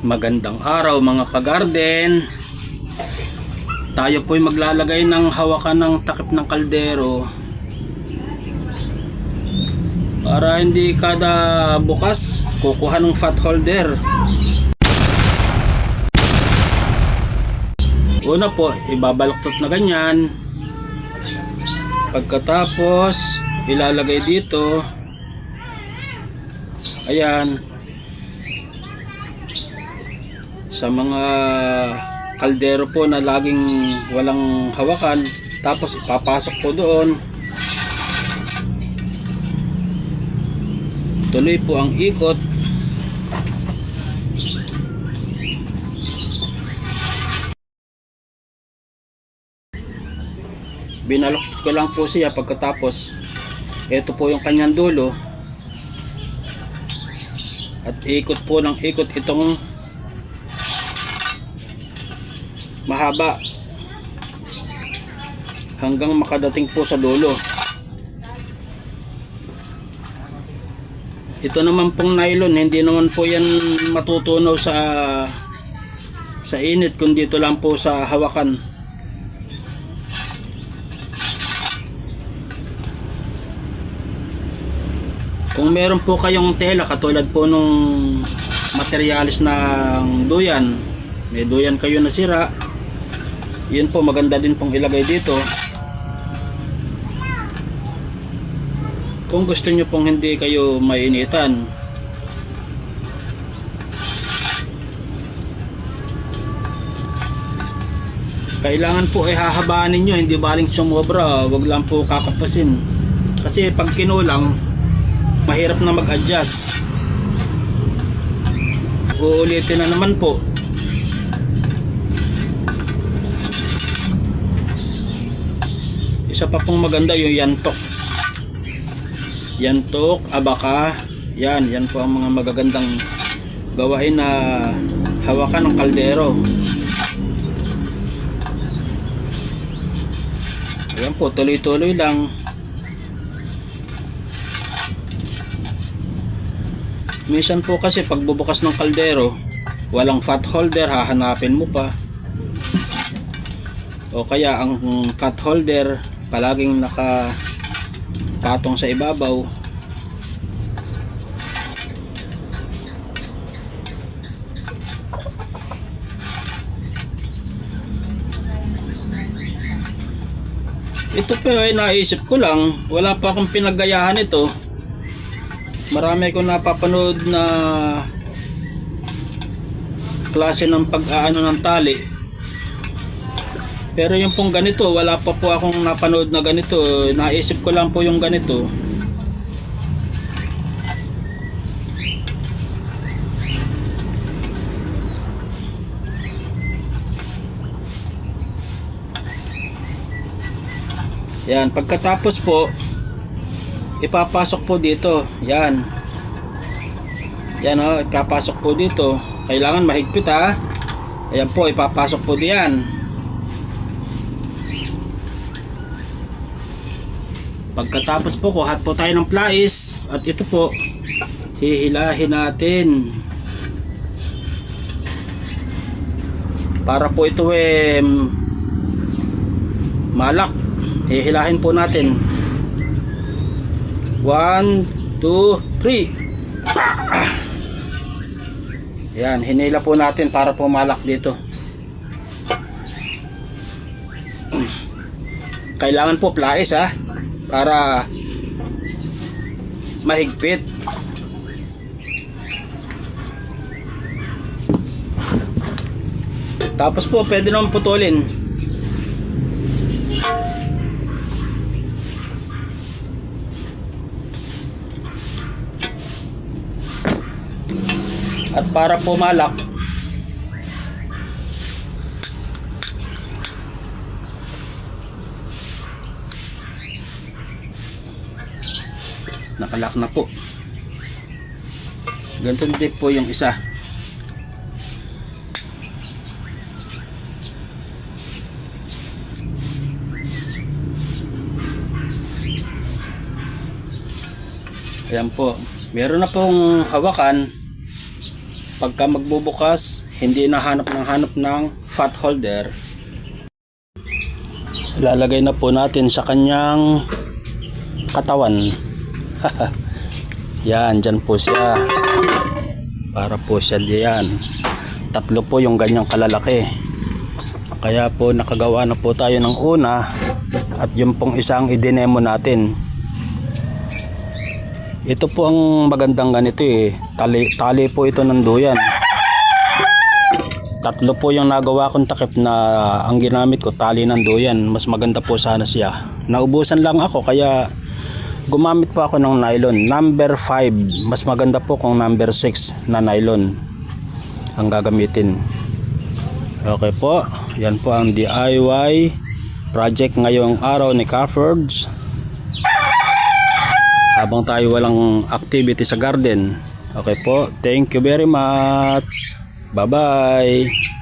Magandang araw mga ka-garden. Tayo po'y maglalagay ng hawakan ng takip ng kaldero para hindi kada bukas kukuha ng fat holder. Una po, ibabaluktot na ganyan. Pagkatapos ilalagay dito. Ayan, sa mga kaldero po na laging walang hawakan, tapos ipapasok po doon. Tuloy po ang ikot. Binalok ko lang po siya. Pagkatapos ito po yung kanyang dulo, at ikot po ng ikot itong mahaba hanggang makadating po sa dulo. Ito naman pong nylon, hindi naman po yan matutunaw sa init, kundi ito lang po sa hawakan. Kung meron po kayong tela katulad po nung materialis ng duyan, may duyan kayo na sira, yun po maganda din pong ilagay dito. Kung gusto nyo pong hindi kayo mainitan. Kailangan po ay hahabaan ninyo, hindi baling sumobra, wag lang po kakapasin. Kasi pag kinulang, mahirap na mag-adjust. Uulitin na naman po. Isa pa pong maganda yung yantok. Yantok, abaka, yan po ang mga magagandang gawain na hawakan ng kaldero. Ayan po, tuloy-tuloy lang. Minsan po kasi pagbubukas ng kaldero, walang fat holder, hahanapin mo pa. O kaya ang fat holder palaging nakapatong sa ibabaw. Ito po ay naisip ko lang, wala pa akong pinagayahan ito. Marami ko napapanood na klase ng pag-aano ng tali. Pero yung pong ganito, wala pa po akong napanood na ganito. Naisip ko lang po yung ganito. Yan, pagkatapos po, ipapasok po dito. Yan. Yan o, ipapasok po dito. Kailangan mahigpit ha. Ayan po, ipapasok po diyan. Pagkatapos po, kuhat po tayo ng plais. At ito po, hihilahin natin. Para po ito malak. Hihilahin po natin. 1, 2, 3. Yan, hinila po natin para po malak dito. Kailangan po plais ha, para mahigpit. Tapos po pwede naman putulin. At para po malak, nakalak na po. Ganito din po yung isa. Ayan po. Meron na pong hawakan. pagka magbubukas, hindi nahanap ng fat holder, ilalagay na po natin sa kanyang katawan. Yan, dyan po siya. Para po siya diyan. 3 po yung ganyang kalalaki. Kaya po nakagawa na po tayo ng una at yung pong isang idinemo natin. Ito po ang magandang ganito eh. Tali po ito ng duyan. 3 po yung nagawa kong takip na ang ginamit ko tali ng duyan. Mas maganda po sana siya. Naubusan lang ako kaya gumamit po ako ng nylon. Number 5. Mas maganda po kung number 6 na nylon ang gagamitin. Okay po. Yan po ang DIY project ngayong araw ni Caffords. Habang tayo walang activity sa garden. Okay po. Thank you very much. Bye-bye.